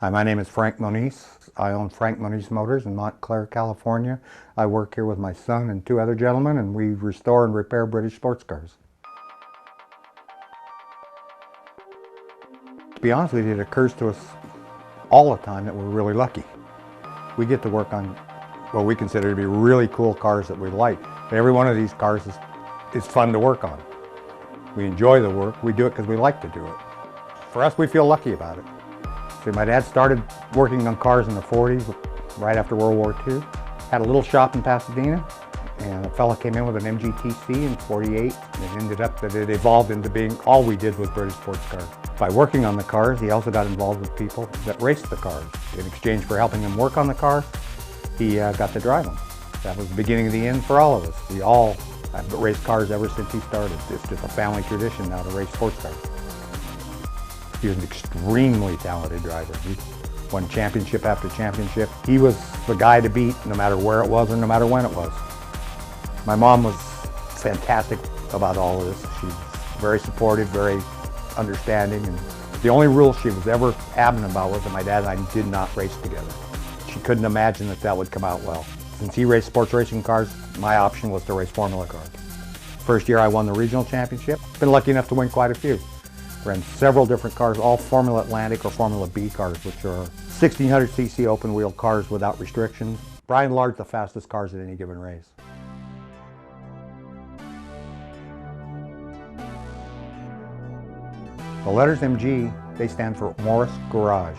Hi, my name is Frank Monise. I own Frank Monise Motors in Montclair, California. I work here with my son and two other gentlemen, and we restore and repair British sports cars. To be honest with you, it occurs to us all the time that we're really lucky. We get to work on what we consider to be really cool cars that we like. Every one of these cars is fun to work on. We enjoy the work. We do it because we like to do it. For us, we feel lucky about it. See, my dad started working on cars in the 40s, right after World War II. Had a little shop in Pasadena, and a fella came in with an MGTC in '48, and it ended up that it evolved into being all we did was British sports cars. By working on the cars, he also got involved with people that raced the cars. In exchange for helping him work on the car, he got to drive them. That was the beginning of the end for all of us. We all have raced cars ever since he started. It's just a family tradition now to race sports cars. He was an extremely talented driver. He won championship after championship. He was the guy to beat no matter where it was or no matter when it was. My mom was fantastic about all of this. She's very supportive, very understanding, and the only rule she was ever adamant about was that my dad and I did not race together. She couldn't imagine that that would come out well. Since he raced sports racing cars, my option was to race Formula cars. First year I won the regional championship. Been lucky enough to win quite a few. Ran several different cars, all Formula Atlantic or Formula B cars, which are 1600cc open wheel cars without restrictions. By and large, the fastest cars at any given race. The letters MG, they stand for Morris Garage.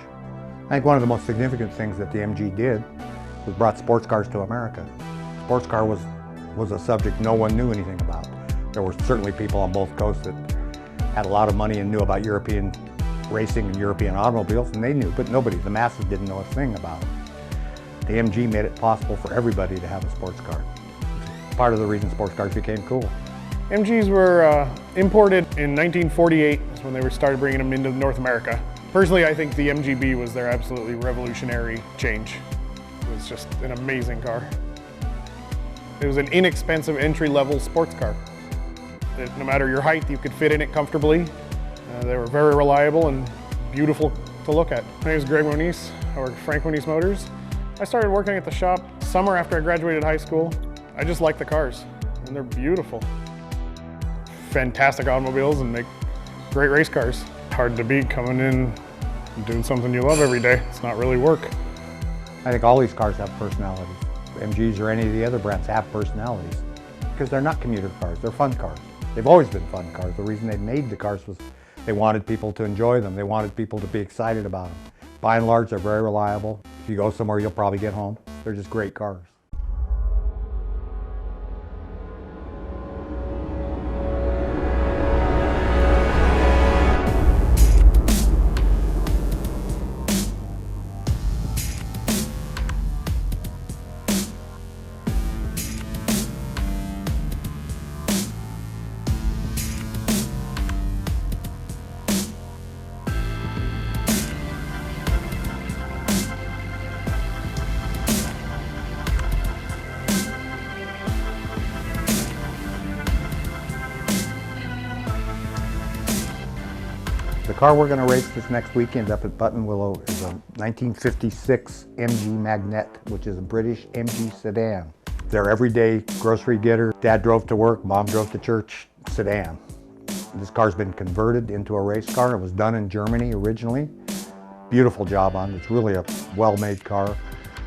I think one of the most significant things that the MG did was brought sports cars to America. Sports car was a subject no one knew anything about. There were certainly people on both coasts that had a lot of money and knew about European racing and European automobiles, and they knew, but nobody, the masses didn't know a thing about it. The MG made it possible for everybody to have a sports car. It's part of the reason sports cars became cool. MGs were imported in 1948, is when they started bringing them into North America. Personally, I think the MGB was their absolutely revolutionary change. It was just an amazing car. It was an inexpensive entry-level sports car. No matter your height, you could fit in it comfortably. They were very reliable and beautiful to look at. My name is Greg Monise. I work at Frank Monise Motors. I started working at the shop summer after I graduated high school. I just like the cars, and they're beautiful. Fantastic automobiles and make great race cars. Hard to beat coming in and doing something you love every day. It's not really work. I think all these cars have personalities. MGs or any of the other brands have personalities because they're not commuter cars, they're fun cars. They've always been fun cars. The reason they made the cars was they wanted people to enjoy them. They wanted people to be excited about them. By and large, they're very reliable. If you go somewhere, you'll probably get home. They're just great cars. The car we're going to race this next weekend up at Buttonwillow is a 1956 MG Magnette, which is a British MG sedan. Their everyday grocery getter. Dad drove to work, Mom drove to church sedan. This car's been converted into a race car. It was done in Germany originally. Beautiful job on it. It's really a well-made car.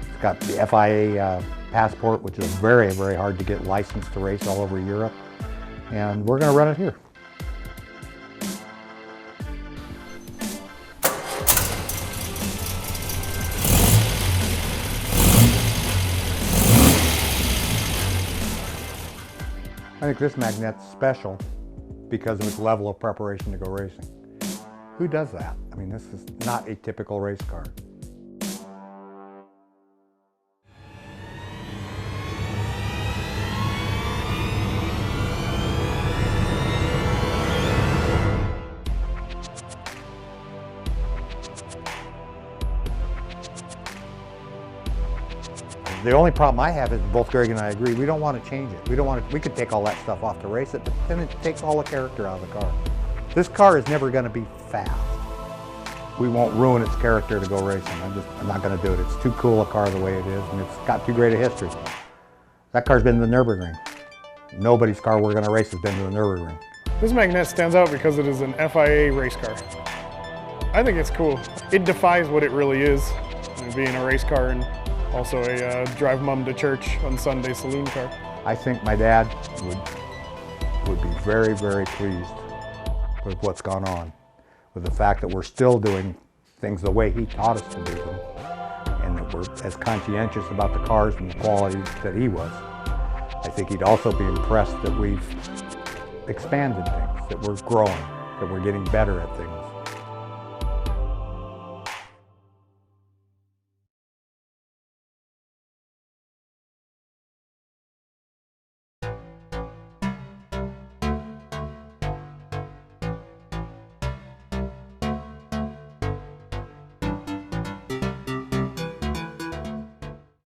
It's got the FIA passport, which is very, very hard to get licensed to race all over Europe. And we're going to run it here. I think this Magnette's special because of its level of preparation to go racing. Who does that? I mean, this is not a typical race car. The only problem I have is both Greg and I agree, we don't want to change it. We could take all that stuff off to race it, but then it takes all the character out of the car. This car is never going to be fast. we won't ruin its character to go racing. I'm not going to do it. It's too cool a car the way it is, and it's got too great a history. That car's been to the Nürburgring. Nobody's car we're going to race has been to the Nürburgring. This Magnette stands out because it is an FIA race car. I think it's cool. It defies what it really is, being a race car and also a drive mom to church on Sunday saloon car. I think my dad would be very, very pleased with what's gone on, with the fact that we're still doing things the way he taught us to do them, and that we're as conscientious about the cars and the quality that he was. I think he'd also be impressed that we've expanded things, that we're growing, that we're getting better at things.